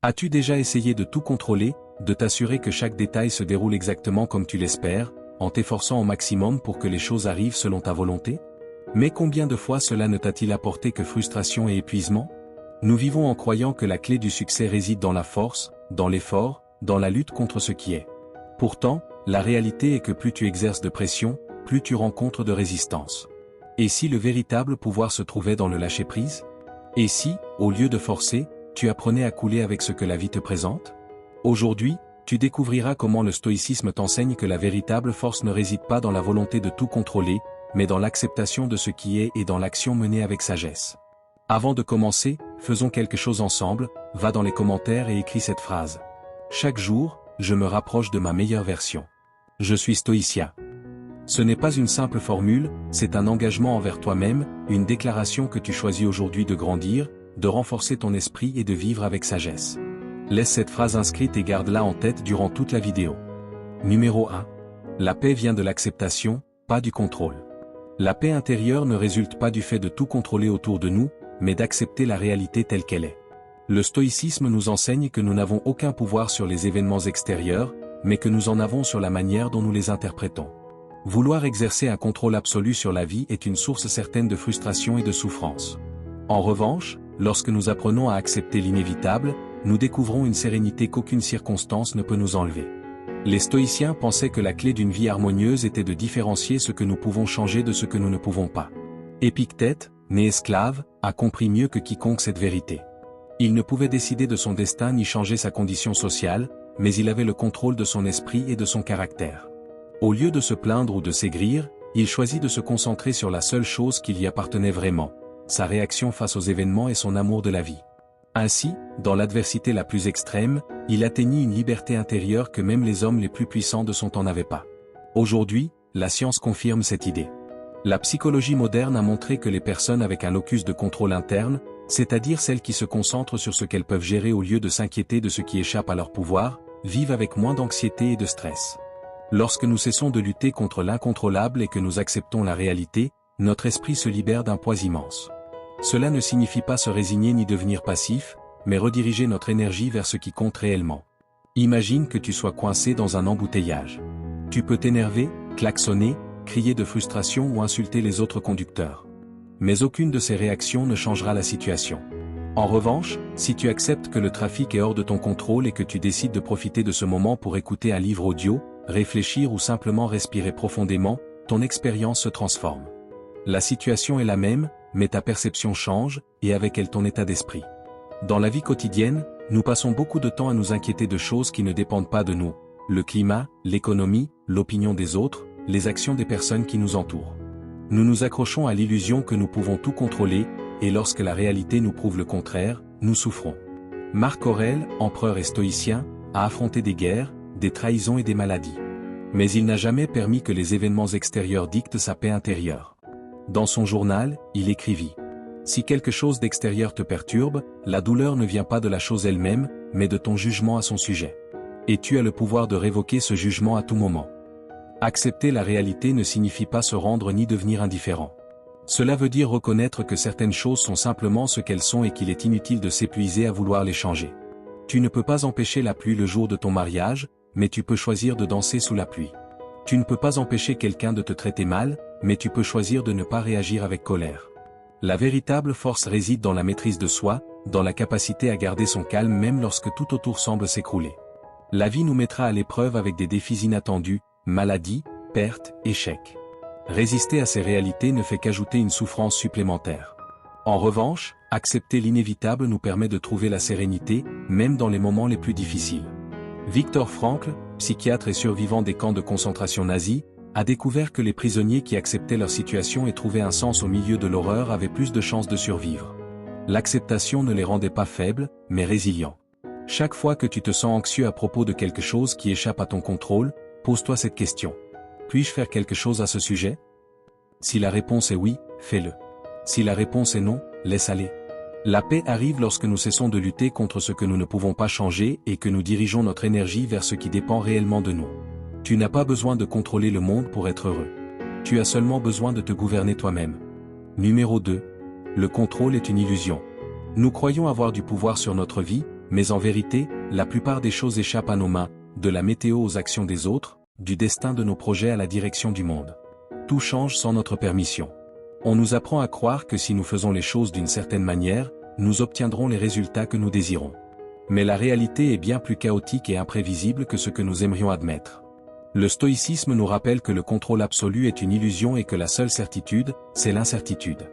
As-tu déjà essayé de tout contrôler, de t'assurer que chaque détail se déroule exactement comme tu l'espères, en t'efforçant au maximum pour que les choses arrivent selon ta volonté? Mais combien de fois cela ne t'a-t-il apporté que frustration et épuisement? Nous vivons en croyant que la clé du succès réside dans la force, dans l'effort, dans la lutte contre ce qui est. Pourtant, la réalité est que plus tu exerces de pression, plus tu rencontres de résistance. Et si le véritable pouvoir se trouvait dans le lâcher-prise? Et si, au lieu de forcer, tu apprenais à couler avec ce que la vie te présente? Aujourd'hui, tu découvriras comment le stoïcisme t'enseigne que la véritable force ne réside pas dans la volonté de tout contrôler, mais dans l'acceptation de ce qui est et dans l'action menée avec sagesse. Avant de commencer, faisons quelque chose ensemble, va dans les commentaires et écris cette phrase. Chaque jour, je me rapproche de ma meilleure version. Je suis stoïcien. Ce n'est pas une simple formule, c'est un engagement envers toi-même, une déclaration que tu choisis aujourd'hui de grandir, de renforcer ton esprit et de vivre avec sagesse. Laisse cette phrase inscrite et garde-la en tête durant toute la vidéo. Numéro 1. La paix vient de l'acceptation, pas du contrôle. La paix intérieure ne résulte pas du fait de tout contrôler autour de nous, mais d'accepter la réalité telle qu'elle est. Le stoïcisme nous enseigne que nous n'avons aucun pouvoir sur les événements extérieurs, mais que nous en avons sur la manière dont nous les interprétons. Vouloir exercer un contrôle absolu sur la vie est une source certaine de frustration et de souffrance. En revanche, lorsque nous apprenons à accepter l'inévitable, nous découvrons une sérénité qu'aucune circonstance ne peut nous enlever. Les stoïciens pensaient que la clé d'une vie harmonieuse était de différencier ce que nous pouvons changer de ce que nous ne pouvons pas. Épictète, né esclave, a compris mieux que quiconque cette vérité. Il ne pouvait décider de son destin ni changer sa condition sociale, mais il avait le contrôle de son esprit et de son caractère. Au lieu de se plaindre ou de s'aigrir, il choisit de se concentrer sur la seule chose qui lui appartenait vraiment, sa réaction face aux événements et son amour de la vie. Ainsi, dans l'adversité la plus extrême, il atteignit une liberté intérieure que même les hommes les plus puissants de son temps n'avaient pas. Aujourd'hui, la science confirme cette idée. La psychologie moderne a montré que les personnes avec un locus de contrôle interne, c'est-à-dire celles qui se concentrent sur ce qu'elles peuvent gérer au lieu de s'inquiéter de ce qui échappe à leur pouvoir, vivent avec moins d'anxiété et de stress. Lorsque nous cessons de lutter contre l'incontrôlable et que nous acceptons la réalité, notre esprit se libère d'un poids immense. Cela ne signifie pas se résigner ni devenir passif, mais rediriger notre énergie vers ce qui compte réellement. Imagine que tu sois coincé dans un embouteillage. Tu peux t'énerver, klaxonner, crier de frustration ou insulter les autres conducteurs. Mais aucune de ces réactions ne changera la situation. En revanche, si tu acceptes que le trafic est hors de ton contrôle et que tu décides de profiter de ce moment pour écouter un livre audio, réfléchir ou simplement respirer profondément, ton expérience se transforme. La situation est la même, mais ta perception change, et avec elle ton état d'esprit. Dans la vie quotidienne, nous passons beaucoup de temps à nous inquiéter de choses qui ne dépendent pas de nous, le climat, l'économie, l'opinion des autres, les actions des personnes qui nous entourent. Nous nous accrochons à l'illusion que nous pouvons tout contrôler, et lorsque la réalité nous prouve le contraire, nous souffrons. Marc Aurèle, empereur et stoïcien, a affronté des guerres, des trahisons et des maladies. Mais il n'a jamais permis que les événements extérieurs dictent sa paix intérieure. Dans son journal, il écrivit « Si quelque chose d'extérieur te perturbe, la douleur ne vient pas de la chose elle-même, mais de ton jugement à son sujet. Et tu as le pouvoir de révoquer ce jugement à tout moment. » Accepter la réalité ne signifie pas se rendre ni devenir indifférent. Cela veut dire reconnaître que certaines choses sont simplement ce qu'elles sont et qu'il est inutile de s'épuiser à vouloir les changer. Tu ne peux pas empêcher la pluie le jour de ton mariage, mais tu peux choisir de danser sous la pluie. Tu ne peux pas empêcher quelqu'un de te traiter mal, mais tu peux choisir de ne pas réagir avec colère. La véritable force réside dans la maîtrise de soi, dans la capacité à garder son calme même lorsque tout autour semble s'écrouler. La vie nous mettra à l'épreuve avec des défis inattendus, maladies, pertes, échecs. Résister à ces réalités ne fait qu'ajouter une souffrance supplémentaire. En revanche, accepter l'inévitable nous permet de trouver la sérénité, même dans les moments les plus difficiles. Viktor Frankl, psychiatre et survivant des camps de concentration nazis, a découvert que les prisonniers qui acceptaient leur situation et trouvaient un sens au milieu de l'horreur avaient plus de chances de survivre. L'acceptation ne les rendait pas faibles, mais résilients. Chaque fois que tu te sens anxieux à propos de quelque chose qui échappe à ton contrôle, pose-toi cette question. Puis-je faire quelque chose à ce sujet? Si la réponse est oui, fais-le. Si la réponse est non, laisse aller. La paix arrive lorsque nous cessons de lutter contre ce que nous ne pouvons pas changer et que nous dirigeons notre énergie vers ce qui dépend réellement de nous. Tu n'as pas besoin de contrôler le monde pour être heureux. Tu as seulement besoin de te gouverner toi-même. Numéro 2. Le contrôle est une illusion. Nous croyons avoir du pouvoir sur notre vie, Mais en vérité, la plupart des choses échappent à nos mains, de la météo aux actions des autres, du destin de nos projets à la direction du monde. Tout change sans notre permission. On nous apprend à croire que si nous faisons les choses d'une certaine manière, nous obtiendrons les résultats que nous désirons. Mais la réalité est bien plus chaotique et imprévisible que ce que nous aimerions admettre. Le stoïcisme nous rappelle que le contrôle absolu est une illusion et que la seule certitude, c'est l'incertitude.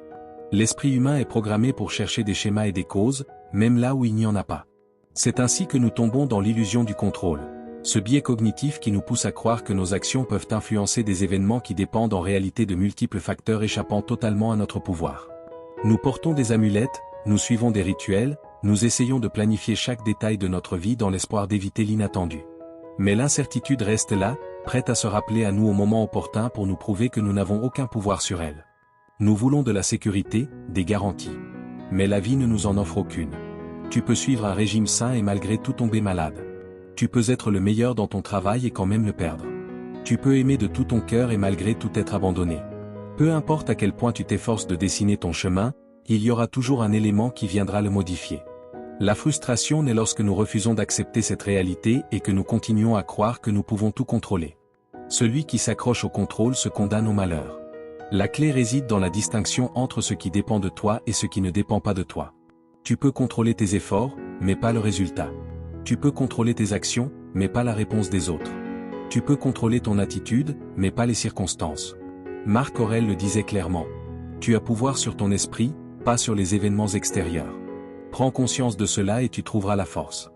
L'esprit humain est programmé pour chercher des schémas et des causes, même là où il n'y en a pas. C'est ainsi que nous tombons dans l'illusion du contrôle. Ce biais cognitif qui nous pousse à croire que nos actions peuvent influencer des événements qui dépendent en réalité de multiples facteurs échappant totalement à notre pouvoir. Nous portons des amulettes, nous suivons des rituels, nous essayons de planifier chaque détail de notre vie dans l'espoir d'éviter l'inattendu. Mais l'incertitude reste là, prête à se rappeler à nous au moment opportun pour nous prouver que nous n'avons aucun pouvoir sur elle. Nous voulons de la sécurité, des garanties. Mais la vie ne nous en offre aucune. Tu peux suivre un régime sain et malgré tout tomber malade. Tu peux être le meilleur dans ton travail et quand même le perdre. Tu peux aimer de tout ton cœur et malgré tout être abandonné. Peu importe à quel point tu t'efforces de dessiner ton chemin, il y aura toujours un élément qui viendra le modifier. La frustration naît lorsque nous refusons d'accepter cette réalité et que nous continuons à croire que nous pouvons tout contrôler. Celui qui s'accroche au contrôle se condamne au malheur. La clé réside dans la distinction entre ce qui dépend de toi et ce qui ne dépend pas de toi. Tu peux contrôler tes efforts, mais pas le résultat. Tu peux contrôler tes actions, mais pas la réponse des autres. Tu peux contrôler ton attitude, mais pas les circonstances. Marc Aurèle le disait clairement. Tu as pouvoir sur ton esprit, pas sur les événements extérieurs. Prends conscience de cela et tu trouveras la force.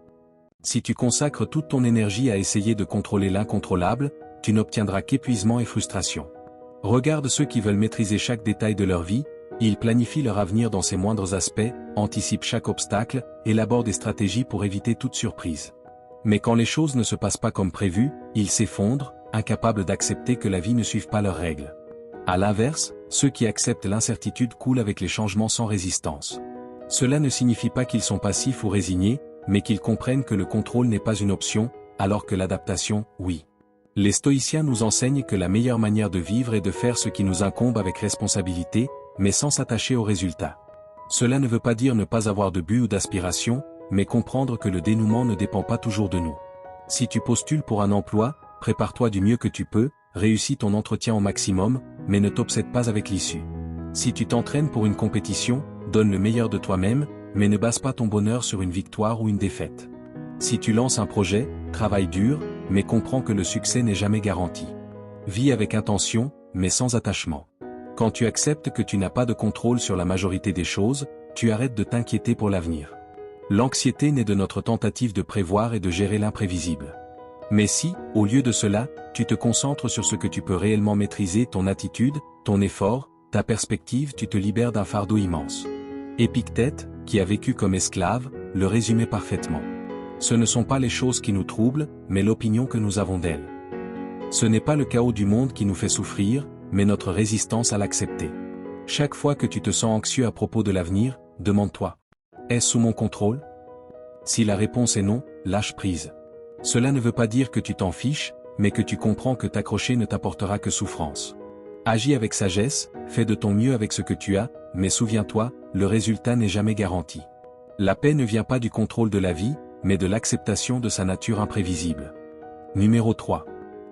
Si tu consacres toute ton énergie à essayer de contrôler l'incontrôlable, tu n'obtiendras qu'épuisement et frustration. Regarde ceux qui veulent maîtriser chaque détail de leur vie, ils planifient leur avenir dans ses moindres aspects, anticipent chaque obstacle, élaborent des stratégies pour éviter toute surprise. Mais quand les choses ne se passent pas comme prévu, ils s'effondrent, incapables d'accepter que la vie ne suive pas leurs règles. À l'inverse, ceux qui acceptent l'incertitude coulent avec les changements sans résistance. Cela ne signifie pas qu'ils sont passifs ou résignés, mais qu'ils comprennent que le contrôle n'est pas une option, alors que l'adaptation, oui. Les stoïciens nous enseignent que la meilleure manière de vivre est de faire ce qui nous incombe avec responsabilité, mais sans s'attacher aux résultats. Cela ne veut pas dire ne pas avoir de but ou d'aspiration, mais comprendre que le dénouement ne dépend pas toujours de nous. Si tu postules pour un emploi, prépare-toi du mieux que tu peux, réussis ton entretien au maximum, mais ne t'obsède pas avec l'issue. Si tu t'entraînes pour une compétition, donne le meilleur de toi-même, mais ne base pas ton bonheur sur une victoire ou une défaite. Si tu lances un projet, travaille dur, mais comprends que le succès n'est jamais garanti. Vis avec intention, mais sans attachement. Quand tu acceptes que tu n'as pas de contrôle sur la majorité des choses, tu arrêtes de t'inquiéter pour l'avenir. L'anxiété naît de notre tentative de prévoir et de gérer l'imprévisible. Mais si, au lieu de cela, tu te concentres sur ce que tu peux réellement maîtriser, ton attitude, ton effort, ta perspective, tu te libères d'un fardeau immense. Épictète, qui a vécu comme esclave, le résumait parfaitement. Ce ne sont pas les choses qui nous troublent, mais l'opinion que nous avons d'elles. Ce n'est pas le chaos du monde qui nous fait souffrir, mais notre résistance à l'accepter. Chaque fois que tu te sens anxieux à propos de l'avenir, demande-toi, est-ce sous mon contrôle? Si la réponse est non, lâche prise. Cela ne veut pas dire que tu t'en fiches, mais que tu comprends que t'accrocher ne t'apportera que souffrance. Agis avec sagesse, fais de ton mieux avec ce que tu as, mais souviens-toi, le résultat n'est jamais garanti. La paix ne vient pas du contrôle de la vie, mais de l'acceptation de sa nature imprévisible. Numéro 3.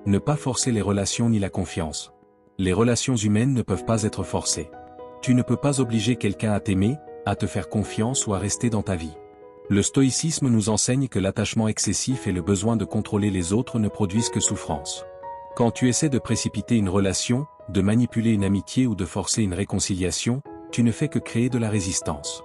Ne pas forcer les relations ni la confiance. Les relations humaines ne peuvent pas être forcées. Tu ne peux pas obliger quelqu'un à t'aimer, à te faire confiance ou à rester dans ta vie. Le stoïcisme nous enseigne que l'attachement excessif et le besoin de contrôler les autres ne produisent que souffrance. Quand tu essaies de précipiter une relation, de manipuler une amitié ou de forcer une réconciliation, tu ne fais que créer de la résistance.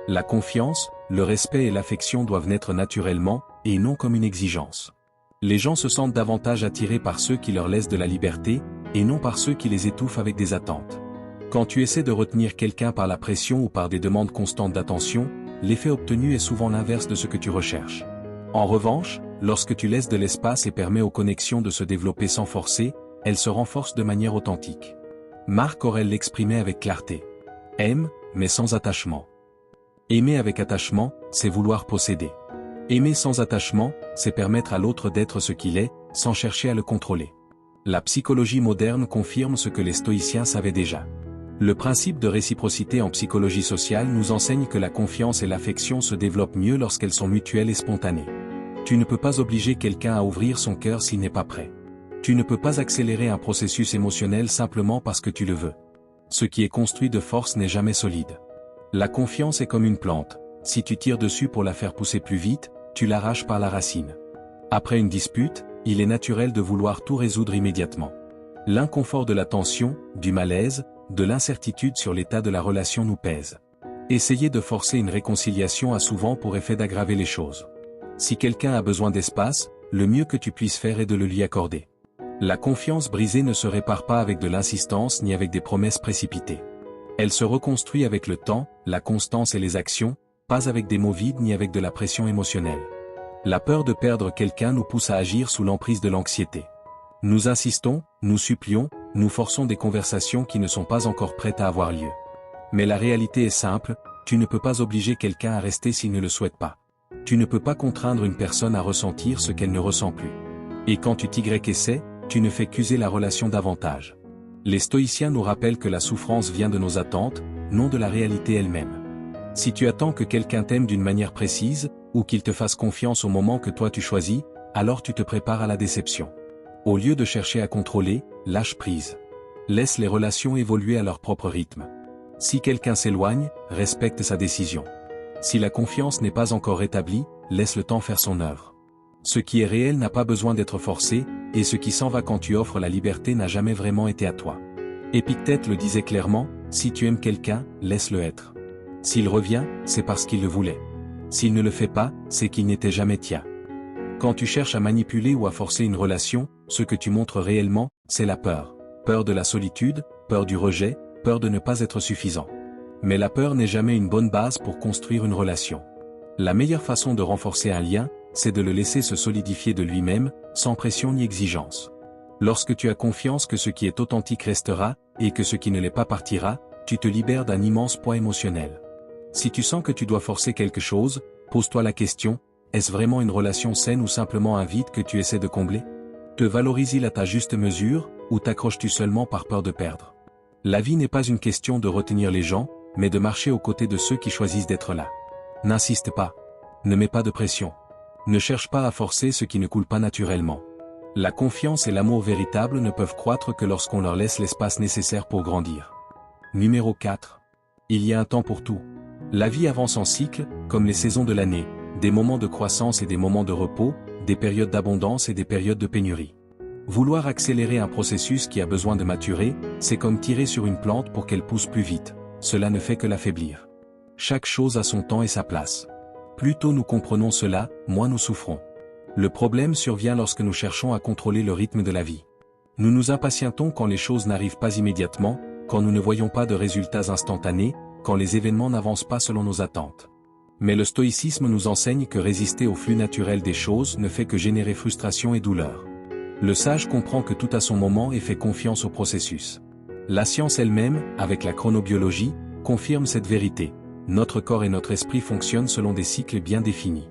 La confiance, le respect et l'affection doivent naître naturellement, et non comme une exigence. Les gens se sentent davantage attirés par ceux qui leur laissent de la liberté, et non par ceux qui les étouffent avec des attentes. Quand tu essaies de retenir quelqu'un par la pression ou par des demandes constantes d'attention, l'effet obtenu est souvent l'inverse de ce que tu recherches. En revanche, lorsque tu laisses de l'espace et permets aux connexions de se développer sans forcer, elles se renforcent de manière authentique. Marc Aurèle l'exprimait avec clarté. Aime, mais sans attachement. Aimer avec attachement, c'est vouloir posséder. Aimer sans attachement, c'est permettre à l'autre d'être ce qu'il est, sans chercher à le contrôler. La psychologie moderne confirme ce que les stoïciens savaient déjà. Le principe de réciprocité en psychologie sociale nous enseigne que la confiance et l'affection se développent mieux lorsqu'elles sont mutuelles et spontanées. Tu ne peux pas obliger quelqu'un à ouvrir son cœur s'il n'est pas prêt. Tu ne peux pas accélérer un processus émotionnel simplement parce que tu le veux. Ce qui est construit de force n'est jamais solide. La confiance est comme une plante. Si tu tires dessus pour la faire pousser plus vite, tu l'arraches par la racine. Après une dispute, il est naturel de vouloir tout résoudre immédiatement. L'inconfort de la tension, du malaise, de l'incertitude sur l'état de la relation nous pèse. Essayer de forcer une réconciliation a souvent pour effet d'aggraver les choses. Si quelqu'un a besoin d'espace, le mieux que tu puisses faire est de le lui accorder. La confiance brisée ne se répare pas avec de l'insistance ni avec des promesses précipitées. Elle se reconstruit avec le temps, la constance et les actions, pas avec des mots vides ni avec de la pression émotionnelle. La peur de perdre quelqu'un nous pousse à agir sous l'emprise de l'anxiété. Nous insistons, nous supplions, nous forçons des conversations qui ne sont pas encore prêtes à avoir lieu. Mais la réalité est simple, tu ne peux pas obliger quelqu'un à rester s'il ne le souhaite pas. Tu ne peux pas contraindre une personne à ressentir ce qu'elle ne ressent plus. Et quand tu essaies, tu ne fais qu'user la relation davantage. Les stoïciens nous rappellent que la souffrance vient de nos attentes, non de la réalité elle-même. Si tu attends que quelqu'un t'aime d'une manière précise, ou qu'il te fasse confiance au moment que toi tu choisis, alors tu te prépares à la déception. Au lieu de chercher à contrôler, lâche prise. Laisse les relations évoluer à leur propre rythme. Si quelqu'un s'éloigne, respecte sa décision. Si la confiance n'est pas encore rétablie, laisse le temps faire son œuvre. Ce qui est réel n'a pas besoin d'être forcé, et ce qui s'en va quand tu offres la liberté n'a jamais vraiment été à toi. Épictète le disait clairement, si tu aimes quelqu'un, laisse-le être. S'il revient, c'est parce qu'il le voulait. S'il ne le fait pas, c'est qu'il n'était jamais tien. Quand tu cherches à manipuler ou à forcer une relation, ce que tu montres réellement, c'est la peur. Peur de la solitude, peur du rejet, peur de ne pas être suffisant. Mais la peur n'est jamais une bonne base pour construire une relation. La meilleure façon de renforcer un lien, c'est de le laisser se solidifier de lui-même, sans pression ni exigence. Lorsque tu as confiance que ce qui est authentique restera, et que ce qui ne l'est pas partira, tu te libères d'un immense poids émotionnel. Si tu sens que tu dois forcer quelque chose, pose-toi la question, est-ce vraiment une relation saine ou simplement un vide que tu essaies de combler? Te valorise-t-il à ta juste mesure, ou t'accroches-tu seulement par peur de perdre? La vie n'est pas une question de retenir les gens, mais de marcher aux côtés de ceux qui choisissent d'être là. N'insiste pas. Ne mets pas de pression. Ne cherche pas à forcer ce qui ne coule pas naturellement. La confiance et l'amour véritable ne peuvent croître que lorsqu'on leur laisse l'espace nécessaire pour grandir. Numéro 4. Il y a un temps pour tout. La vie avance en cycle, comme les saisons de l'année, des moments de croissance et des moments de repos, des périodes d'abondance et des périodes de pénurie. Vouloir accélérer un processus qui a besoin de maturer, c'est comme tirer sur une plante pour qu'elle pousse plus vite. Cela ne fait que l'affaiblir. Chaque chose a son temps et sa place. Plus tôt nous comprenons cela, moins nous souffrons. Le problème survient lorsque nous cherchons à contrôler le rythme de la vie. Nous nous impatientons quand les choses n'arrivent pas immédiatement, quand nous ne voyons pas de résultats instantanés, quand les événements n'avancent pas selon nos attentes. Mais le stoïcisme nous enseigne que résister au flux naturel des choses ne fait que générer frustration et douleur. Le sage comprend que tout a son moment et fait confiance au processus. La science elle-même, avec la chronobiologie, confirme cette vérité. Notre corps et notre esprit fonctionnent selon des cycles bien définis.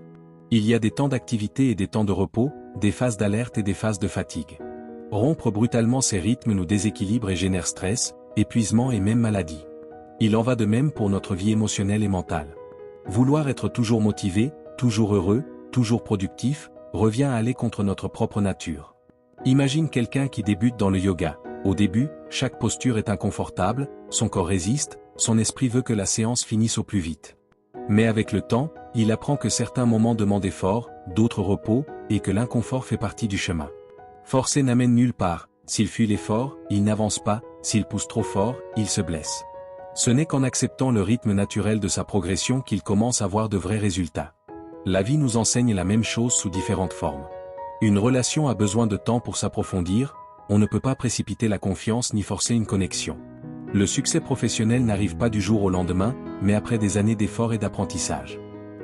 Il y a des temps d'activité et des temps de repos, des phases d'alerte et des phases de fatigue. Rompre brutalement ces rythmes nous déséquilibre et génère stress, épuisement et même maladie. Il en va de même pour notre vie émotionnelle et mentale. Vouloir être toujours motivé, toujours heureux, toujours productif, revient à aller contre notre propre nature. Imagine quelqu'un qui débute dans le yoga. Au début, chaque posture est inconfortable, son corps résiste, son esprit veut que la séance finisse au plus vite. Mais avec le temps, il apprend que certains moments demandent effort, d'autres repos, et que l'inconfort fait partie du chemin. Forcer n'amène nulle part, s'il fuit l'effort, il n'avance pas, s'il pousse trop fort, il se blesse. Ce n'est qu'en acceptant le rythme naturel de sa progression qu'il commence à voir de vrais résultats. La vie nous enseigne la même chose sous différentes formes. Une relation a besoin de temps pour s'approfondir, on ne peut pas précipiter la confiance ni forcer une connexion. Le succès professionnel n'arrive pas du jour au lendemain, mais après des années d'efforts et d'apprentissage.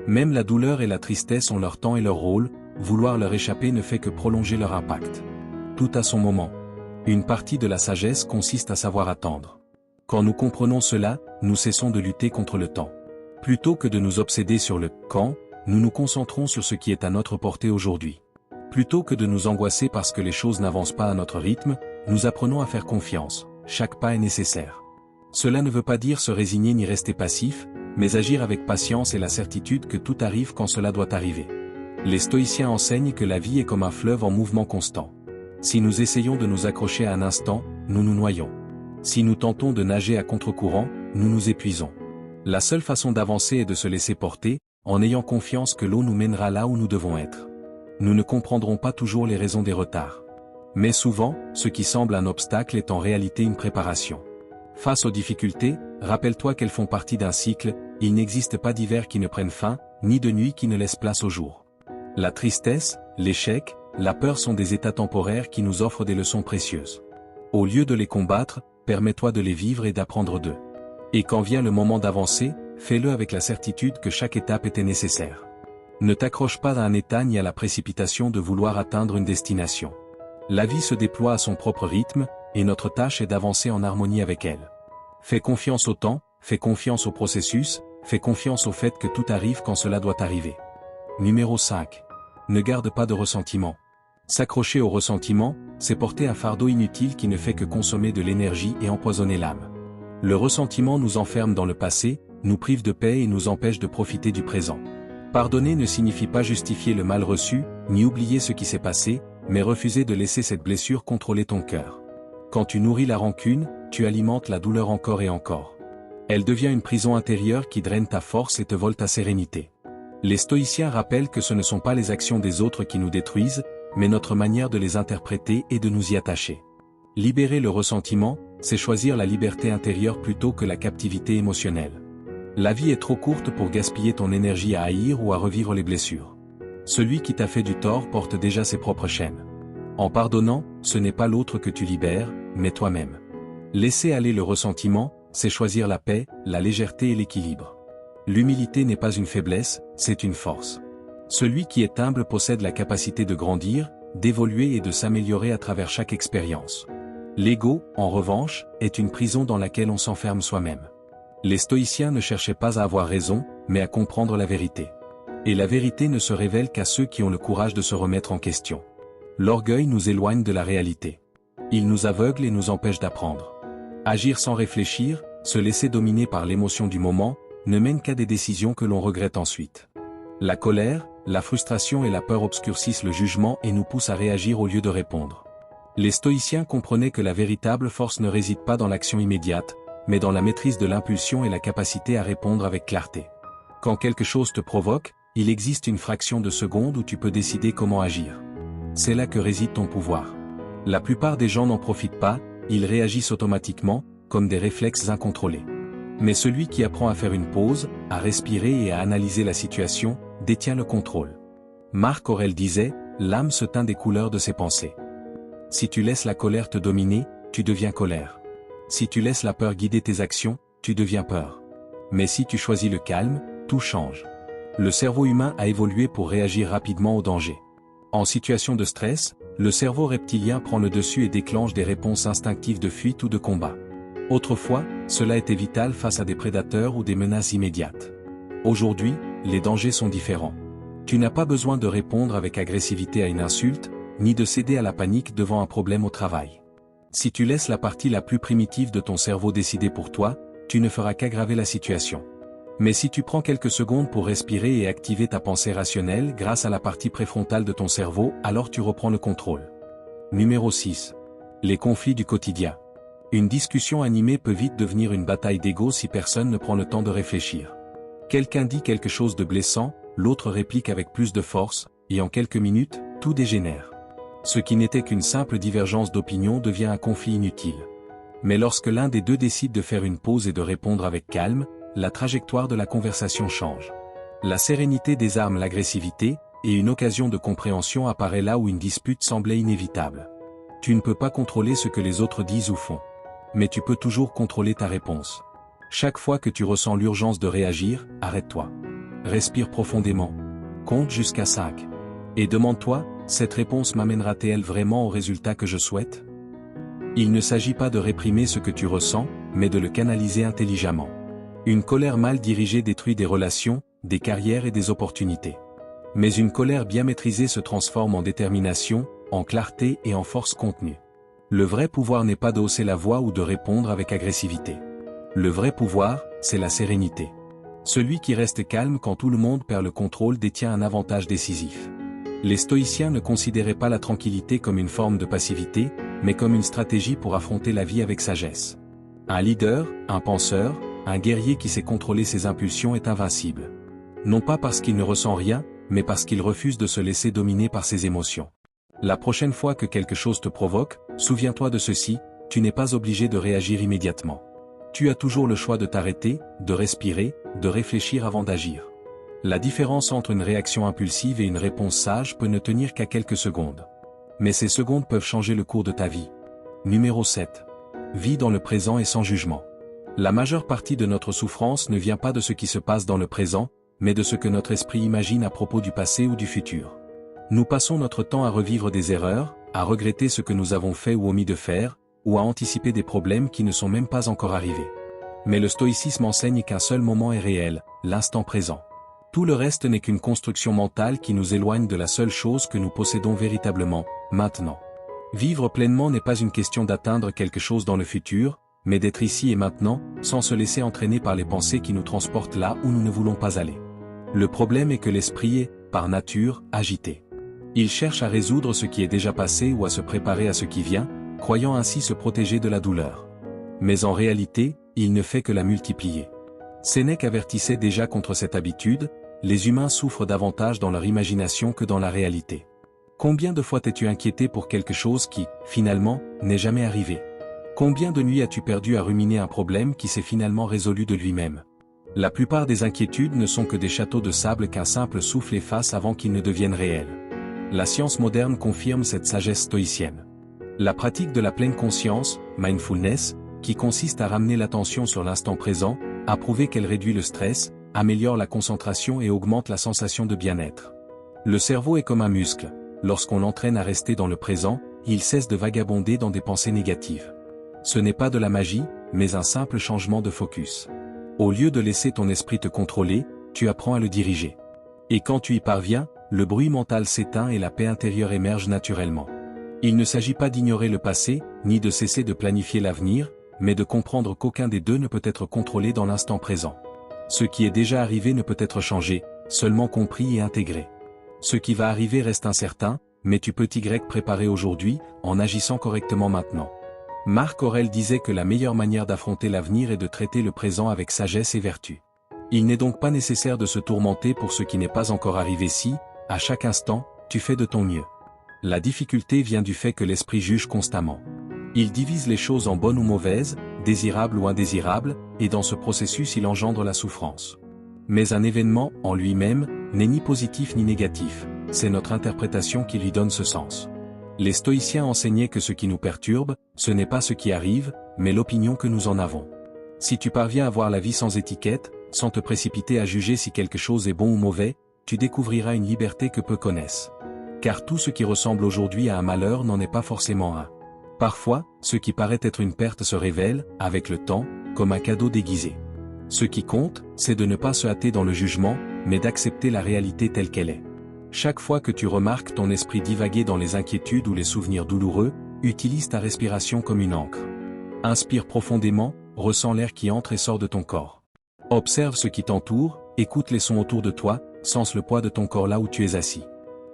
Même la douleur et la tristesse ont leur temps et leur rôle, vouloir leur échapper ne fait que prolonger leur impact. Tout a son moment. Une partie de la sagesse consiste à savoir attendre. Quand nous comprenons cela, nous cessons de lutter contre le temps. Plutôt que de nous obséder sur le « quand », nous nous concentrons sur ce qui est à notre portée aujourd'hui. Plutôt que de nous angoisser parce que les choses n'avancent pas à notre rythme, nous apprenons à faire confiance. Chaque pas est nécessaire. Cela ne veut pas dire se résigner ni rester passif, mais agir avec patience et la certitude que tout arrive quand cela doit arriver. Les stoïciens enseignent que la vie est comme un fleuve en mouvement constant. Si nous essayons de nous accrocher à un instant, nous nous noyons. Si nous tentons de nager à contre-courant, nous nous épuisons. La seule façon d'avancer est de se laisser porter, en ayant confiance que l'eau nous mènera là où nous devons être. Nous ne comprendrons pas toujours les raisons des retards. Mais souvent, ce qui semble un obstacle est en réalité une préparation. Face aux difficultés, rappelle-toi qu'elles font partie d'un cycle, il n'existe pas d'hiver qui ne prenne fin, ni de nuit qui ne laisse place au jour. La tristesse, l'échec, la peur sont des états temporaires qui nous offrent des leçons précieuses. Au lieu de les combattre, permets-toi de les vivre et d'apprendre d'eux. Et quand vient le moment d'avancer, fais-le avec la certitude que chaque étape était nécessaire. Ne t'accroche pas à un état ni à la précipitation de vouloir atteindre une destination. La vie se déploie à son propre rythme, et notre tâche est d'avancer en harmonie avec elle. Fais confiance au temps, fais confiance au processus, fais confiance au fait que tout arrive quand cela doit arriver. Numéro 5. Ne garde pas de ressentiment. S'accrocher au ressentiment, c'est porter un fardeau inutile qui ne fait que consommer de l'énergie et empoisonner l'âme. Le ressentiment nous enferme dans le passé, nous prive de paix et nous empêche de profiter du présent. Pardonner ne signifie pas justifier le mal reçu, ni oublier ce qui s'est passé, mais refuser de laisser cette blessure contrôler ton cœur. Quand tu nourris la rancune, tu alimentes la douleur encore et encore. Elle devient une prison intérieure qui draine ta force et te vole ta sérénité. Les stoïciens rappellent que ce ne sont pas les actions des autres qui nous détruisent, mais notre manière de les interpréter et de nous y attacher. Libérer le ressentiment, c'est choisir la liberté intérieure plutôt que la captivité émotionnelle. La vie est trop courte pour gaspiller ton énergie à haïr ou à revivre les blessures. Celui qui t'a fait du tort porte déjà ses propres chaînes. En pardonnant, ce n'est pas l'autre que tu libères, mais toi-même. Laisser aller le ressentiment, c'est choisir la paix, la légèreté et l'équilibre. L'humilité n'est pas une faiblesse, c'est une force. Celui qui est humble possède la capacité de grandir, d'évoluer et de s'améliorer à travers chaque expérience. L'ego, en revanche, est une prison dans laquelle on s'enferme soi-même. Les stoïciens ne cherchaient pas à avoir raison, mais à comprendre la vérité. Et la vérité ne se révèle qu'à ceux qui ont le courage de se remettre en question. L'orgueil nous éloigne de la réalité. Il nous aveugle et nous empêche d'apprendre. Agir sans réfléchir, se laisser dominer par l'émotion du moment, ne mène qu'à des décisions que l'on regrette ensuite. La colère, la frustration et la peur obscurcissent le jugement et nous poussent à réagir au lieu de répondre. Les stoïciens comprenaient que la véritable force ne réside pas dans l'action immédiate, mais dans la maîtrise de l'impulsion et la capacité à répondre avec clarté. Quand quelque chose te provoque, il existe une fraction de seconde où tu peux décider comment agir. C'est là que réside ton pouvoir. La plupart des gens n'en profitent pas, ils réagissent automatiquement, comme des réflexes incontrôlés. Mais celui qui apprend à faire une pause, à respirer et à analyser la situation, détient le contrôle. Marc Aurèle disait, « L'âme se teint des couleurs de ses pensées. » Si tu laisses la colère te dominer, tu deviens colère. Si tu laisses la peur guider tes actions, tu deviens peur. Mais si tu choisis le calme, tout change. Le cerveau humain a évolué pour réagir rapidement au danger. En situation de stress, le cerveau reptilien prend le dessus et déclenche des réponses instinctives de fuite ou de combat. Autrefois, cela était vital face à des prédateurs ou des menaces immédiates. Aujourd'hui, les dangers sont différents. Tu n'as pas besoin de répondre avec agressivité à une insulte, ni de céder à la panique devant un problème au travail. Si tu laisses la partie la plus primitive de ton cerveau décider pour toi, tu ne feras qu'aggraver la situation. Mais si tu prends quelques secondes pour respirer et activer ta pensée rationnelle grâce à la partie préfrontale de ton cerveau, alors tu reprends le contrôle. Numéro 6. Les conflits du quotidien. Une discussion animée peut vite devenir une bataille d'ego si personne ne prend le temps de réfléchir. Quelqu'un dit quelque chose de blessant, l'autre réplique avec plus de force, et en quelques minutes, tout dégénère. Ce qui n'était qu'une simple divergence d'opinion devient un conflit inutile. Mais lorsque l'un des deux décide de faire une pause et de répondre avec calme, la trajectoire de la conversation change. La sérénité désarme l'agressivité, et une occasion de compréhension apparaît là où une dispute semblait inévitable. Tu ne peux pas contrôler ce que les autres disent ou font. Mais tu peux toujours contrôler ta réponse. Chaque fois que tu ressens l'urgence de réagir, arrête-toi. Respire profondément. Compte jusqu'à 5. Et demande-toi, cette réponse m'amènera-t-elle vraiment au résultat que je souhaite ? Il ne s'agit pas de réprimer ce que tu ressens, mais de le canaliser intelligemment. Une colère mal dirigée détruit des relations, des carrières et des opportunités. Mais une colère bien maîtrisée se transforme en détermination, en clarté et en force contenue. Le vrai pouvoir n'est pas de hausser la voix ou de répondre avec agressivité. Le vrai pouvoir, c'est la sérénité. Celui qui reste calme quand tout le monde perd le contrôle détient un avantage décisif. Les stoïciens ne considéraient pas la tranquillité comme une forme de passivité, mais comme une stratégie pour affronter la vie avec sagesse. Un leader, un penseur, un guerrier qui sait contrôler ses impulsions est invincible. Non pas parce qu'il ne ressent rien, mais parce qu'il refuse de se laisser dominer par ses émotions. La prochaine fois que quelque chose te provoque, souviens-toi de ceci, tu n'es pas obligé de réagir immédiatement. Tu as toujours le choix de t'arrêter, de respirer, de réfléchir avant d'agir. La différence entre une réaction impulsive et une réponse sage peut ne tenir qu'à quelques secondes. Mais ces secondes peuvent changer le cours de ta vie. Numéro 7. Vis dans le présent et sans jugement. La majeure partie de notre souffrance ne vient pas de ce qui se passe dans le présent, mais de ce que notre esprit imagine à propos du passé ou du futur. Nous passons notre temps à revivre des erreurs, à regretter ce que nous avons fait ou omis de faire, ou à anticiper des problèmes qui ne sont même pas encore arrivés. Mais le stoïcisme enseigne qu'un seul moment est réel, l'instant présent. Tout le reste n'est qu'une construction mentale qui nous éloigne de la seule chose que nous possédons véritablement, maintenant. Vivre pleinement n'est pas une question d'atteindre quelque chose dans le futur, mais d'être ici et maintenant, sans se laisser entraîner par les pensées qui nous transportent là où nous ne voulons pas aller. Le problème est que l'esprit est, par nature, agité. Il cherche à résoudre ce qui est déjà passé ou à se préparer à ce qui vient, croyant ainsi se protéger de la douleur. Mais en réalité, il ne fait que la multiplier. Sénèque avertissait déjà contre cette habitude, les humains souffrent davantage dans leur imagination que dans la réalité. Combien de fois t'es-tu inquiété pour quelque chose qui, finalement, n'est jamais arrivé? Combien de nuits as-tu perdu à ruminer un problème qui s'est finalement résolu de lui-même? La plupart des inquiétudes ne sont que des châteaux de sable qu'un simple souffle efface avant qu'ils ne deviennent réels. La science moderne confirme cette sagesse stoïcienne. La pratique de la pleine conscience, mindfulness, qui consiste à ramener l'attention sur l'instant présent, a prouvé qu'elle réduit le stress, améliore la concentration et augmente la sensation de bien-être. Le cerveau est comme un muscle. Lorsqu'on l'entraîne à rester dans le présent, il cesse de vagabonder dans des pensées négatives. Ce n'est pas de la magie, mais un simple changement de focus. Au lieu de laisser ton esprit te contrôler, tu apprends à le diriger. Et quand tu y parviens, le bruit mental s'éteint et la paix intérieure émerge naturellement. Il ne s'agit pas d'ignorer le passé, ni de cesser de planifier l'avenir, mais de comprendre qu'aucun des deux ne peut être contrôlé dans l'instant présent. Ce qui est déjà arrivé ne peut être changé, seulement compris et intégré. Ce qui va arriver reste incertain, mais tu peux t'y préparer aujourd'hui, en agissant correctement maintenant. Marc Aurèle disait que la meilleure manière d'affronter l'avenir est de traiter le présent avec sagesse et vertu. Il n'est donc pas nécessaire de se tourmenter pour ce qui n'est pas encore arrivé si, à chaque instant, tu fais de ton mieux. La difficulté vient du fait que l'esprit juge constamment. Il divise les choses en bonnes ou mauvaises, désirables ou indésirables, et dans ce processus il engendre la souffrance. Mais un événement, en lui-même, n'est ni positif ni négatif, c'est notre interprétation qui lui donne ce sens. Les stoïciens enseignaient que ce qui nous perturbe, ce n'est pas ce qui arrive, mais l'opinion que nous en avons. Si tu parviens à voir la vie sans étiquette, sans te précipiter à juger si quelque chose est bon ou mauvais, tu découvriras une liberté que peu connaissent. Car tout ce qui ressemble aujourd'hui à un malheur n'en est pas forcément un. Parfois, ce qui paraît être une perte se révèle, avec le temps, comme un cadeau déguisé. Ce qui compte, c'est de ne pas se hâter dans le jugement, mais d'accepter la réalité telle qu'elle est. Chaque fois que tu remarques ton esprit divaguer dans les inquiétudes ou les souvenirs douloureux, utilise ta respiration comme une encre. Inspire profondément, ressens l'air qui entre et sort de ton corps. Observe ce qui t'entoure, écoute les sons autour de toi, sens le poids de ton corps là où tu es assis.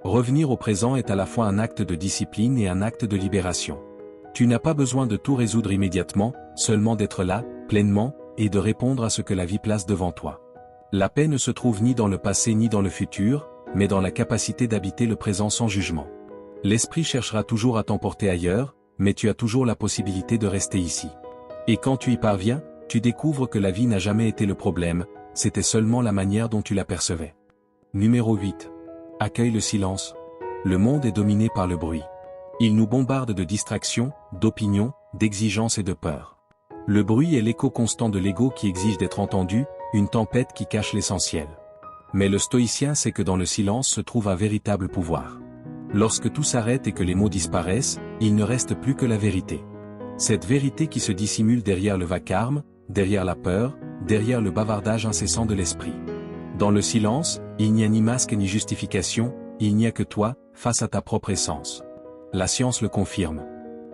Revenir au présent est à la fois un acte de discipline et un acte de libération. Tu n'as pas besoin de tout résoudre immédiatement, seulement d'être là, pleinement, et de répondre à ce que la vie place devant toi. La paix ne se trouve ni dans le passé ni dans le futur, mais dans la capacité d'habiter le présent sans jugement. L'esprit cherchera toujours à t'emporter ailleurs, mais tu as toujours la possibilité de rester ici. Et quand tu y parviens, tu découvres que la vie n'a jamais été le problème, c'était seulement la manière dont tu l'apercevais. Numéro 8. Accueille le silence. Le monde est dominé par le bruit. Il nous bombarde de distractions, d'opinions, d'exigences et de peurs. Le bruit est l'écho constant de l'ego qui exige d'être entendu, une tempête qui cache l'essentiel. Mais le stoïcien sait que dans le silence se trouve un véritable pouvoir. Lorsque tout s'arrête et que les mots disparaissent, il ne reste plus que la vérité. Cette vérité qui se dissimule derrière le vacarme, derrière la peur, derrière le bavardage incessant de l'esprit. Dans le silence, il n'y a ni masque ni justification, il n'y a que toi, face à ta propre essence. La science le confirme.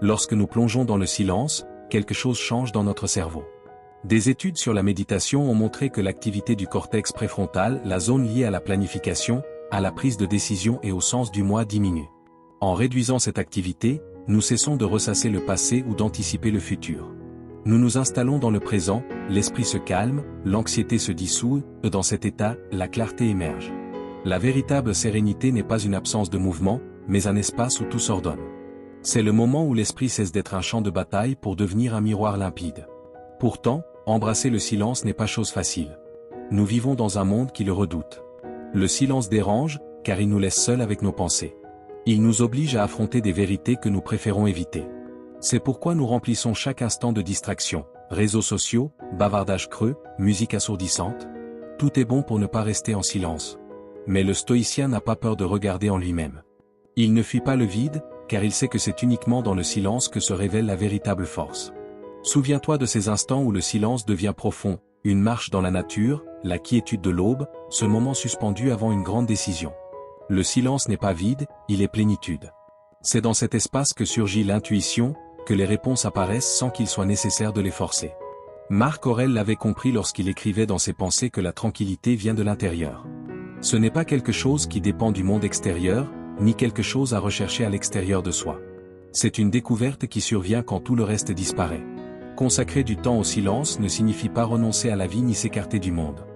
Lorsque nous plongeons dans le silence, quelque chose change dans notre cerveau. Des études sur la méditation ont montré que l'activité du cortex préfrontal, la zone liée à la planification, à la prise de décision et au sens du moi diminue. En réduisant cette activité, nous cessons de ressasser le passé ou d'anticiper le futur. Nous nous installons dans le présent, l'esprit se calme, l'anxiété se dissout, et dans cet état, la clarté émerge. La véritable sérénité n'est pas une absence de mouvement, mais un espace où tout s'ordonne. C'est le moment où l'esprit cesse d'être un champ de bataille pour devenir un miroir limpide. Pourtant, embrasser le silence n'est pas chose facile. Nous vivons dans un monde qui le redoute. Le silence dérange, car il nous laisse seuls avec nos pensées. Il nous oblige à affronter des vérités que nous préférons éviter. C'est pourquoi nous remplissons chaque instant de distraction, réseaux sociaux, bavardages creux, musique assourdissante. Tout est bon pour ne pas rester en silence. Mais le stoïcien n'a pas peur de regarder en lui-même. Il ne fuit pas le vide, car il sait que c'est uniquement dans le silence que se révèle la véritable force. Souviens-toi de ces instants où le silence devient profond, une marche dans la nature, la quiétude de l'aube, ce moment suspendu avant une grande décision. Le silence n'est pas vide, il est plénitude. C'est dans cet espace que surgit l'intuition, que les réponses apparaissent sans qu'il soit nécessaire de les forcer. Marc Aurèle l'avait compris lorsqu'il écrivait dans ses pensées que la tranquillité vient de l'intérieur. Ce n'est pas quelque chose qui dépend du monde extérieur, ni quelque chose à rechercher à l'extérieur de soi. C'est une découverte qui survient quand tout le reste disparaît. Consacrer du temps au silence ne signifie pas renoncer à la vie ni s'écarter du monde.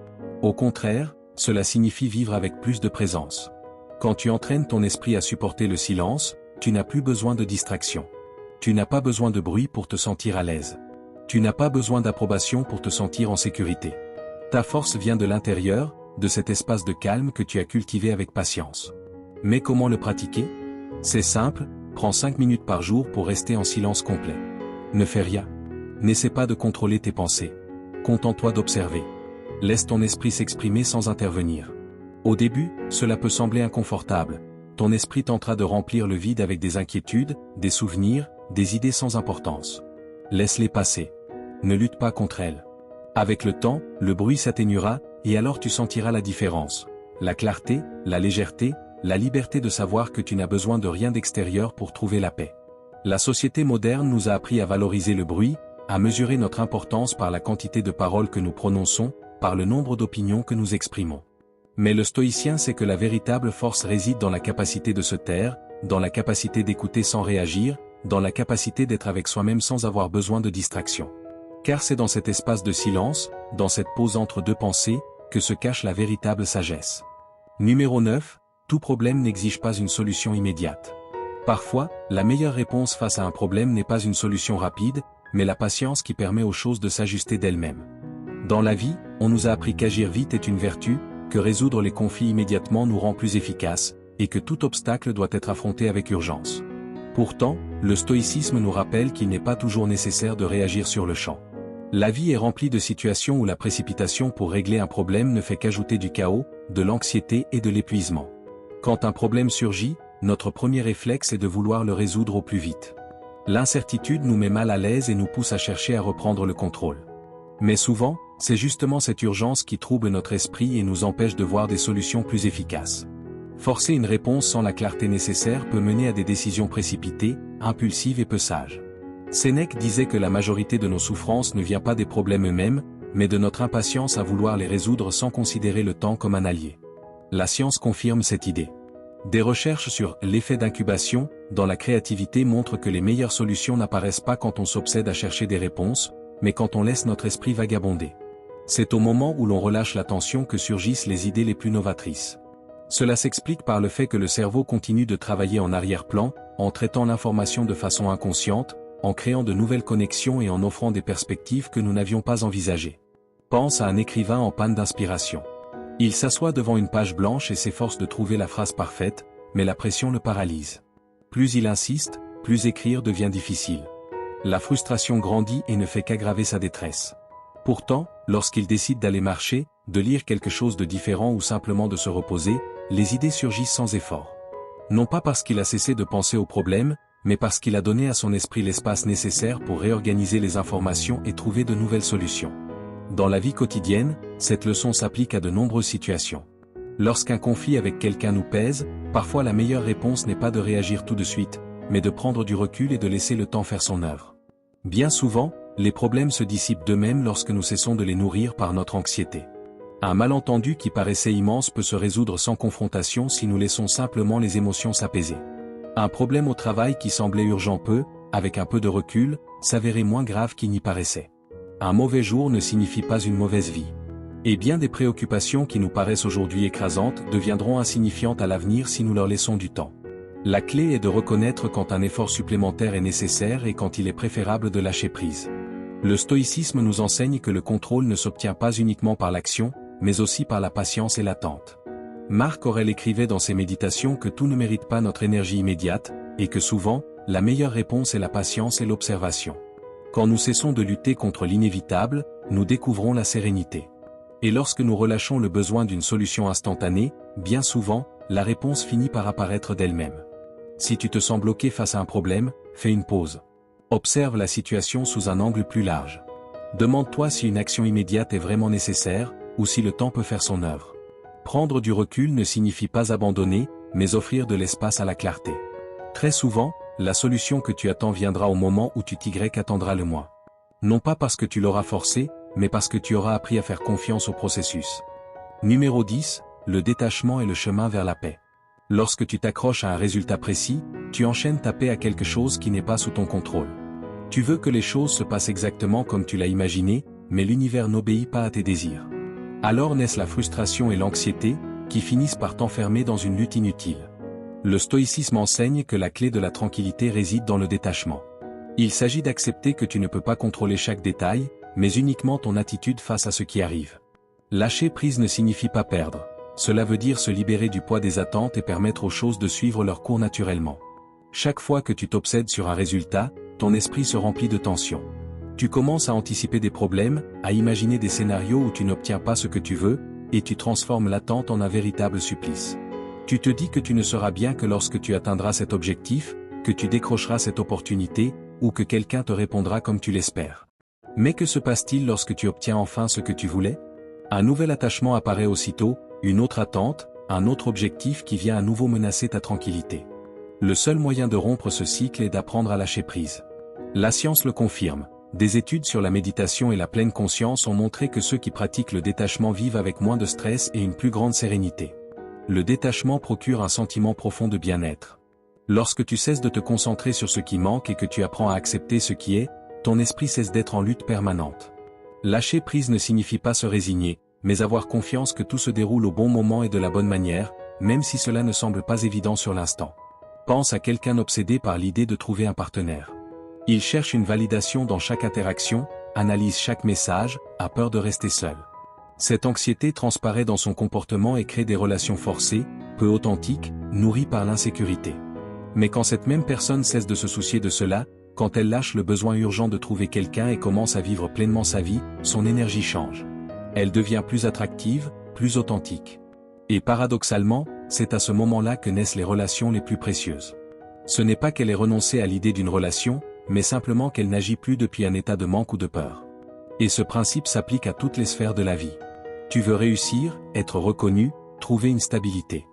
Au contraire, cela signifie vivre avec plus de présence. Quand tu entraînes ton esprit à supporter le silence, tu n'as plus besoin de distraction. Tu n'as pas besoin de bruit pour te sentir à l'aise. Tu n'as pas besoin d'approbation pour te sentir en sécurité. Ta force vient de l'intérieur, de cet espace de calme que tu as cultivé avec patience. Mais comment le pratiquer? C'est simple, prends 5 minutes par jour pour rester en silence complet. Ne fais rien. N'essaie pas de contrôler tes pensées. Contente-toi d'observer. Laisse ton esprit s'exprimer sans intervenir. Au début, cela peut sembler inconfortable. Ton esprit tentera de remplir le vide avec des inquiétudes, des souvenirs, des idées sans importance. Laisse-les passer. Ne lutte pas contre elles. Avec le temps, le bruit s'atténuera, et alors tu sentiras la différence. La clarté, la légèreté, la liberté de savoir que tu n'as besoin de rien d'extérieur pour trouver la paix. La société moderne nous a appris à valoriser le bruit, à mesurer notre importance par la quantité de paroles que nous prononçons, par le nombre d'opinions que nous exprimons. Mais le stoïcien sait que la véritable force réside dans la capacité de se taire, dans la capacité d'écouter sans réagir, dans la capacité d'être avec soi-même sans avoir besoin de distraction. Car c'est dans cet espace de silence, dans cette pause entre deux pensées, que se cache la véritable sagesse. Numéro 9, tout problème n'exige pas une solution immédiate. Parfois, la meilleure réponse face à un problème n'est pas une solution rapide, mais la patience qui permet aux choses de s'ajuster d'elles-mêmes. Dans la vie, on nous a appris qu'agir vite est une vertu, que résoudre les conflits immédiatement nous rend plus efficaces, et que tout obstacle doit être affronté avec urgence. Pourtant, le stoïcisme nous rappelle qu'il n'est pas toujours nécessaire de réagir sur le champ. La vie est remplie de situations où la précipitation pour régler un problème ne fait qu'ajouter du chaos, de l'anxiété et de l'épuisement. Quand un problème surgit, notre premier réflexe est de vouloir le résoudre au plus vite. L'incertitude nous met mal à l'aise et nous pousse à chercher à reprendre le contrôle. Mais souvent, c'est justement cette urgence qui trouble notre esprit et nous empêche de voir des solutions plus efficaces. Forcer une réponse sans la clarté nécessaire peut mener à des décisions précipitées, impulsives et peu sages. Sénèque disait que la majorité de nos souffrances ne vient pas des problèmes eux-mêmes, mais de notre impatience à vouloir les résoudre sans considérer le temps comme un allié. La science confirme cette idée. Des recherches sur l'effet d'incubation dans la créativité montrent que les meilleures solutions n'apparaissent pas quand on s'obsède à chercher des réponses, mais quand on laisse notre esprit vagabonder. C'est au moment où l'on relâche l'attention que surgissent les idées les plus novatrices. Cela s'explique par le fait que le cerveau continue de travailler en arrière-plan, en traitant l'information de façon inconsciente, en créant de nouvelles connexions et en offrant des perspectives que nous n'avions pas envisagées. Pense à un écrivain en panne d'inspiration. Il s'assoit devant une page blanche et s'efforce de trouver la phrase parfaite, mais la pression le paralyse. Plus il insiste, plus écrire devient difficile. La frustration grandit et ne fait qu'aggraver sa détresse. Pourtant, lorsqu'il décide d'aller marcher, de lire quelque chose de différent ou simplement de se reposer, les idées surgissent sans effort. Non pas parce qu'il a cessé de penser au problème, mais parce qu'il a donné à son esprit l'espace nécessaire pour réorganiser les informations et trouver de nouvelles solutions. Dans la vie quotidienne, cette leçon s'applique à de nombreuses situations. Lorsqu'un conflit avec quelqu'un nous pèse, parfois la meilleure réponse n'est pas de réagir tout de suite, mais de prendre du recul et de laisser le temps faire son œuvre. Bien souvent, les problèmes se dissipent d'eux-mêmes lorsque nous cessons de les nourrir par notre anxiété. Un malentendu qui paraissait immense peut se résoudre sans confrontation si nous laissons simplement les émotions s'apaiser. Un problème au travail qui semblait urgent peut, avec un peu de recul, s'avérer moins grave qu'il n'y paraissait. Un mauvais jour ne signifie pas une mauvaise vie. Et bien des préoccupations qui nous paraissent aujourd'hui écrasantes deviendront insignifiantes à l'avenir si nous leur laissons du temps. La clé est de reconnaître quand un effort supplémentaire est nécessaire et quand il est préférable de lâcher prise. Le stoïcisme nous enseigne que le contrôle ne s'obtient pas uniquement par l'action, mais aussi par la patience et l'attente. Marc Aurèle écrivait dans ses méditations que tout ne mérite pas notre énergie immédiate, et que souvent, la meilleure réponse est la patience et l'observation. Quand nous cessons de lutter contre l'inévitable, nous découvrons la sérénité. Et lorsque nous relâchons le besoin d'une solution instantanée, bien souvent, la réponse finit par apparaître d'elle-même. Si tu te sens bloqué face à un problème, fais une pause. Observe la situation sous un angle plus large. Demande-toi si une action immédiate est vraiment nécessaire, ou si le temps peut faire son œuvre. Prendre du recul ne signifie pas abandonner, mais offrir de l'espace à la clarté. Très souvent, la solution que tu attends viendra au moment où tu attendras le moins. Non pas parce que tu l'auras forcé, mais parce que tu auras appris à faire confiance au processus. Numéro 10, le détachement est le chemin vers la paix. Lorsque tu t'accroches à un résultat précis, tu enchaînes ta paix à quelque chose qui n'est pas sous ton contrôle. Tu veux que les choses se passent exactement comme tu l'as imaginé, mais l'univers n'obéit pas à tes désirs. Alors naissent la frustration et l'anxiété, qui finissent par t'enfermer dans une lutte inutile. Le stoïcisme enseigne que la clé de la tranquillité réside dans le détachement. Il s'agit d'accepter que tu ne peux pas contrôler chaque détail, mais uniquement ton attitude face à ce qui arrive. Lâcher prise ne signifie pas perdre. Cela veut dire se libérer du poids des attentes et permettre aux choses de suivre leur cours naturellement. Chaque fois que tu t'obsèdes sur un résultat, ton esprit se remplit de tension. Tu commences à anticiper des problèmes, à imaginer des scénarios où tu n'obtiens pas ce que tu veux, et tu transformes l'attente en un véritable supplice. Tu te dis que tu ne seras bien que lorsque tu atteindras cet objectif, que tu décrocheras cette opportunité, ou que quelqu'un te répondra comme tu l'espères. Mais que se passe-t-il lorsque tu obtiens enfin ce que tu voulais? Un nouvel attachement apparaît aussitôt, une autre attente, un autre objectif qui vient à nouveau menacer ta tranquillité. Le seul moyen de rompre ce cycle est d'apprendre à lâcher prise. La science le confirme. Des études sur la méditation et la pleine conscience ont montré que ceux qui pratiquent le détachement vivent avec moins de stress et une plus grande sérénité. Le détachement procure un sentiment profond de bien-être. Lorsque tu cesses de te concentrer sur ce qui manque et que tu apprends à accepter ce qui est, ton esprit cesse d'être en lutte permanente. Lâcher prise ne signifie pas se résigner, mais avoir confiance que tout se déroule au bon moment et de la bonne manière, même si cela ne semble pas évident sur l'instant. Pense à quelqu'un obsédé par l'idée de trouver un partenaire. Il cherche une validation dans chaque interaction, analyse chaque message, a peur de rester seul. Cette anxiété transparaît dans son comportement et crée des relations forcées, peu authentiques, nourries par l'insécurité. Mais quand cette même personne cesse de se soucier de cela, quand elle lâche le besoin urgent de trouver quelqu'un et commence à vivre pleinement sa vie, son énergie change. Elle devient plus attractive, plus authentique. Et paradoxalement, c'est à ce moment-là que naissent les relations les plus précieuses. Ce n'est pas qu'elle ait renoncé à l'idée d'une relation, mais simplement qu'elle n'agit plus depuis un état de manque ou de peur. Et ce principe s'applique à toutes les sphères de la vie. Tu veux réussir, être reconnu, trouver une stabilité.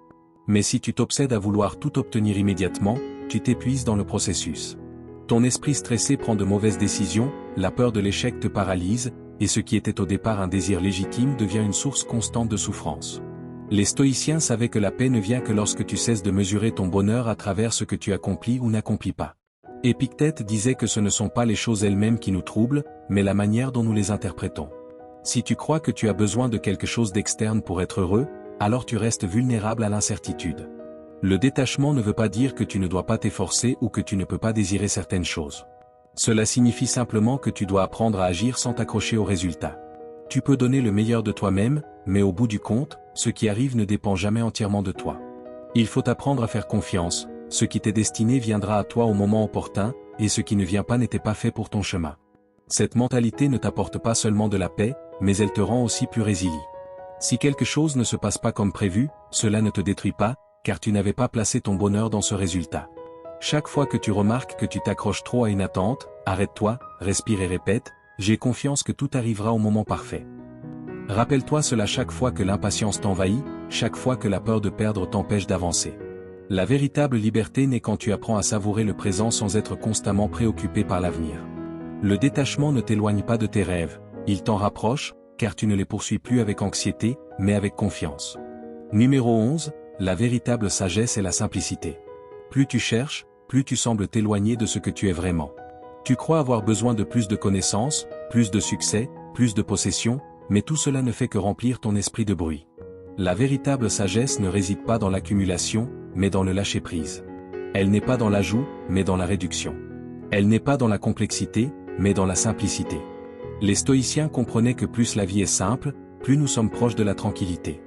Mais si tu t'obsèdes à vouloir tout obtenir immédiatement, tu t'épuises dans le processus. Ton esprit stressé prend de mauvaises décisions, la peur de l'échec te paralyse, et ce qui était au départ un désir légitime devient une source constante de souffrance. Les stoïciens savaient que la paix ne vient que lorsque tu cesses de mesurer ton bonheur à travers ce que tu accomplis ou n'accomplis pas. Épictète disait que ce ne sont pas les choses elles-mêmes qui nous troublent, mais la manière dont nous les interprétons. Si tu crois que tu as besoin de quelque chose d'externe pour être heureux, alors tu restes vulnérable à l'incertitude. Le détachement ne veut pas dire que tu ne dois pas t'efforcer ou que tu ne peux pas désirer certaines choses. Cela signifie simplement que tu dois apprendre à agir sans t'accrocher aux résultats. Tu peux donner le meilleur de toi-même, mais au bout du compte, ce qui arrive ne dépend jamais entièrement de toi. Il faut apprendre à faire confiance, ce qui t'est destiné viendra à toi au moment opportun, et ce qui ne vient pas n'était pas fait pour ton chemin. Cette mentalité ne t'apporte pas seulement de la paix, mais elle te rend aussi plus résilient. Si quelque chose ne se passe pas comme prévu, cela ne te détruit pas, car tu n'avais pas placé ton bonheur dans ce résultat. Chaque fois que tu remarques que tu t'accroches trop à une attente, arrête-toi, respire et répète, j'ai confiance que tout arrivera au moment parfait. Rappelle-toi cela chaque fois que l'impatience t'envahit, chaque fois que la peur de perdre t'empêche d'avancer. La véritable liberté naît quand tu apprends à savourer le présent sans être constamment préoccupé par l'avenir. Le détachement ne t'éloigne pas de tes rêves, il t'en rapproche, car tu ne les poursuis plus avec anxiété, mais avec confiance. Numéro 11, la véritable sagesse est la simplicité. Plus tu cherches, plus tu sembles t'éloigner de ce que tu es vraiment. Tu crois avoir besoin de plus de connaissances, plus de succès, plus de possessions, mais tout cela ne fait que remplir ton esprit de bruit. La véritable sagesse ne réside pas dans l'accumulation, mais dans le lâcher-prise. Elle n'est pas dans l'ajout, mais dans la réduction. Elle n'est pas dans la complexité, mais dans la simplicité. Les stoïciens comprenaient que plus la vie est simple, plus nous sommes proches de la tranquillité.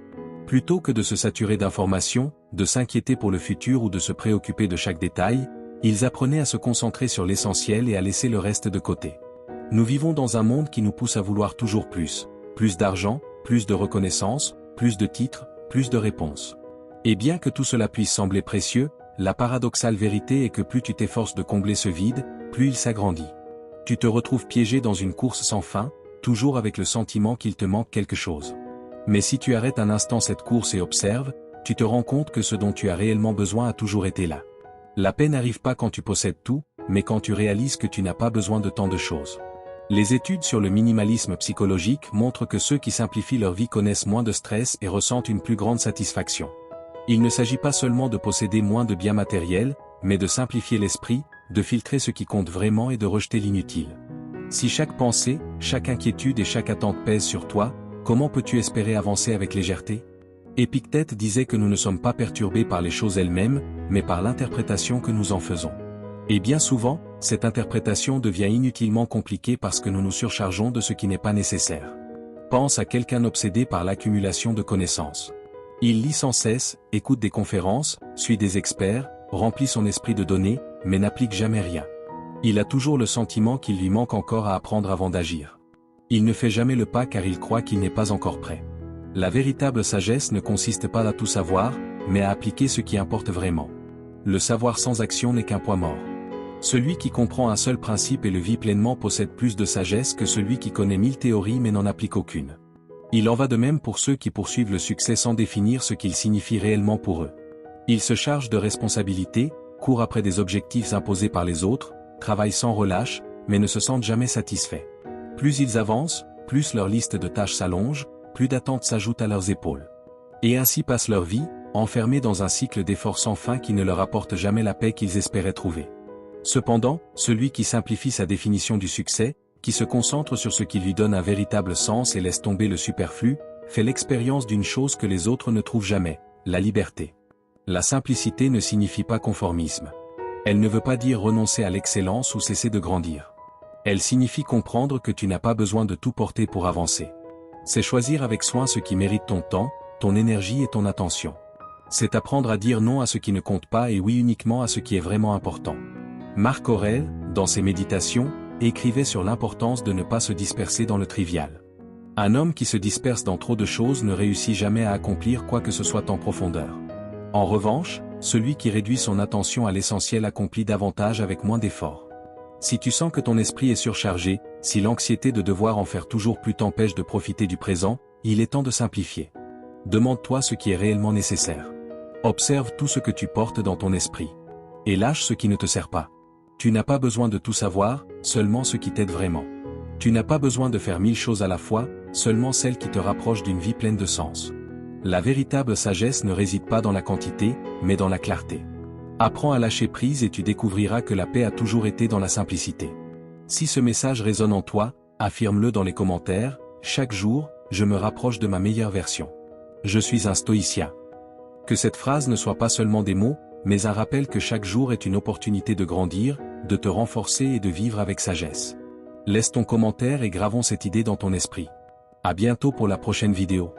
Plutôt que de se saturer d'informations, de s'inquiéter pour le futur ou de se préoccuper de chaque détail, ils apprenaient à se concentrer sur l'essentiel et à laisser le reste de côté. Nous vivons dans un monde qui nous pousse à vouloir toujours plus. Plus d'argent, plus de reconnaissance, plus de titres, plus de réponses. Et bien que tout cela puisse sembler précieux, la paradoxale vérité est que plus tu t'efforces de combler ce vide, plus il s'agrandit. Tu te retrouves piégé dans une course sans fin, toujours avec le sentiment qu'il te manque quelque chose. Mais si tu arrêtes un instant cette course et observes, tu te rends compte que ce dont tu as réellement besoin a toujours été là. La paix n'arrive pas quand tu possèdes tout, mais quand tu réalises que tu n'as pas besoin de tant de choses. Les études sur le minimalisme psychologique montrent que ceux qui simplifient leur vie connaissent moins de stress et ressentent une plus grande satisfaction. Il ne s'agit pas seulement de posséder moins de biens matériels, mais de simplifier l'esprit, de filtrer ce qui compte vraiment et de rejeter l'inutile. Si chaque pensée, chaque inquiétude et chaque attente pèsent sur toi, comment peux-tu espérer avancer avec légèreté? Épictète disait que nous ne sommes pas perturbés par les choses elles-mêmes, mais par l'interprétation que nous en faisons. Et bien souvent, cette interprétation devient inutilement compliquée parce que nous nous surchargeons de ce qui n'est pas nécessaire. Pense à quelqu'un obsédé par l'accumulation de connaissances. Il lit sans cesse, écoute des conférences, suit des experts, remplit son esprit de données, mais n'applique jamais rien. Il a toujours le sentiment qu'il lui manque encore à apprendre avant d'agir. Il ne fait jamais le pas car il croit qu'il n'est pas encore prêt. La véritable sagesse ne consiste pas à tout savoir, mais à appliquer ce qui importe vraiment. Le savoir sans action n'est qu'un poids mort. Celui qui comprend un seul principe et le vit pleinement possède plus de sagesse que celui qui connaît 1000 théories mais n'en applique aucune. Il en va de même pour ceux qui poursuivent le succès sans définir ce qu'il signifie réellement pour eux. Ils se chargent de responsabilités, courent après des objectifs imposés par les autres, travaillent sans relâche, mais ne se sentent jamais satisfaits. Plus ils avancent, plus leur liste de tâches s'allonge, plus d'attentes s'ajoutent à leurs épaules. Et ainsi passe leur vie, enfermés dans un cycle d'efforts sans fin qui ne leur apporte jamais la paix qu'ils espéraient trouver. Cependant, celui qui simplifie sa définition du succès, qui se concentre sur ce qui lui donne un véritable sens et laisse tomber le superflu, fait l'expérience d'une chose que les autres ne trouvent jamais, la liberté. La simplicité ne signifie pas conformisme. Elle ne veut pas dire renoncer à l'excellence ou cesser de grandir. Elle signifie comprendre que tu n'as pas besoin de tout porter pour avancer. C'est choisir avec soin ce qui mérite ton temps, ton énergie et ton attention. C'est apprendre à dire non à ce qui ne compte pas et oui uniquement à ce qui est vraiment important. Marc Aurèle, dans ses méditations, écrivait sur l'importance de ne pas se disperser dans le trivial. Un homme qui se disperse dans trop de choses ne réussit jamais à accomplir quoi que ce soit en profondeur. En revanche, celui qui réduit son attention à l'essentiel accomplit davantage avec moins d'efforts. Si tu sens que ton esprit est surchargé, si l'anxiété de devoir en faire toujours plus t'empêche de profiter du présent, il est temps de simplifier. Demande-toi ce qui est réellement nécessaire. Observe tout ce que tu portes dans ton esprit. Et lâche ce qui ne te sert pas. Tu n'as pas besoin de tout savoir, seulement ce qui t'aide vraiment. Tu n'as pas besoin de faire 1000 choses à la fois, seulement celles qui te rapprochent d'une vie pleine de sens. La véritable sagesse ne réside pas dans la quantité, mais dans la clarté. Apprends à lâcher prise et tu découvriras que la paix a toujours été dans la simplicité. Si ce message résonne en toi, affirme-le dans les commentaires. Chaque jour, je me rapproche de ma meilleure version. Je suis un stoïcien. Que cette phrase ne soit pas seulement des mots, mais un rappel que chaque jour est une opportunité de grandir, de te renforcer et de vivre avec sagesse. Laisse ton commentaire et gravons cette idée dans ton esprit. À bientôt pour la prochaine vidéo.